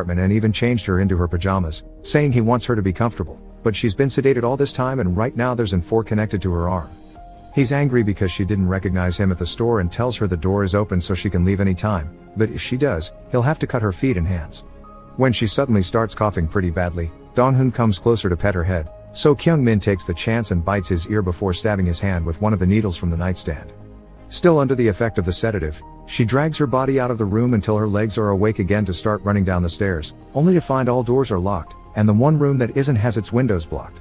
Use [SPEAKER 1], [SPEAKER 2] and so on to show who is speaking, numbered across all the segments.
[SPEAKER 1] apartment and even changed her into her pajamas, saying he wants her to be comfortable, but she's been sedated all this time and right now there's an M4 connected to her arm. He's angry because she didn't recognize him at the store and tells her the door is open so she can leave any time, but if she does, he'll have to cut her feet and hands. When she suddenly starts coughing pretty badly, Dong-hoon comes closer to pet her head, so Kyung-min takes the chance and bites his ear before stabbing his hand with one of the needles from the nightstand. Still under the effect of the sedative, she drags her body out of the room until her legs are awake again to start running down the stairs, only to find all doors are locked, and the one room that isn't has its windows blocked.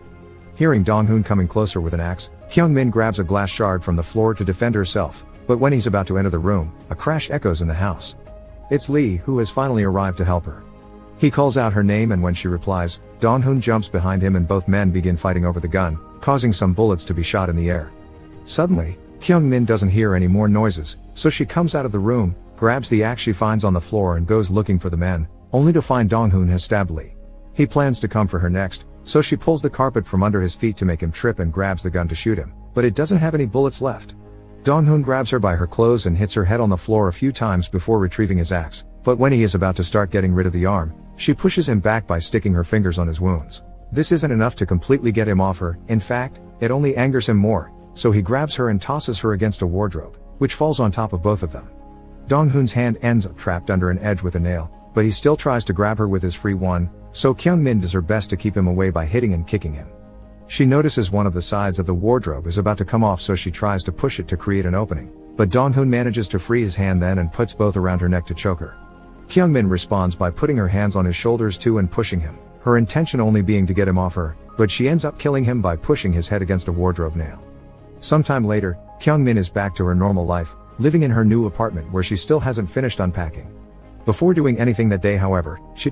[SPEAKER 1] Hearing Dong-hoon coming closer with an axe, Kyung-min grabs a glass shard from the floor to defend herself, but when he's about to enter the room, a crash echoes in the house. It's Lee who has finally arrived to help her. He calls out her name and when she replies, Dong-hoon jumps behind him and both men begin fighting over the gun, causing some bullets to be shot in the air. Suddenly, Kyung-min doesn't hear any more noises, so she comes out of the room, grabs the axe she finds on the floor and goes looking for the men, only to find Dong-hoon has stabbed Lee. He plans to come for her next, so she pulls the carpet from under his feet to make him trip and grabs the gun to shoot him, but it doesn't have any bullets left. Dong-hoon grabs her by her clothes and hits her head on the floor a few times before retrieving his axe, but when he is about to start getting rid of the arm, she pushes him back by sticking her fingers on his wounds. This isn't enough to completely get him off her, in fact, it only angers him more, so he grabs her and tosses her against a wardrobe, which falls on top of both of them. Dong-hoon's hand ends up trapped under an edge with a nail, but he still tries to grab her with his free one, so Kyung-min does her best to keep him away by hitting and kicking him. She notices one of the sides of the wardrobe is about to come off so she tries to push it to create an opening, but Dong-hoon manages to free his hand then and puts both around her neck to choke her. Kyung-min responds by putting her hands on his shoulders too and pushing him, her intention only being to get him off her, but she ends up killing him by pushing his head against a wardrobe nail. Sometime later, Kyung-min is back to her normal life, living in her new apartment where she still hasn't finished unpacking. Before doing anything that day however, she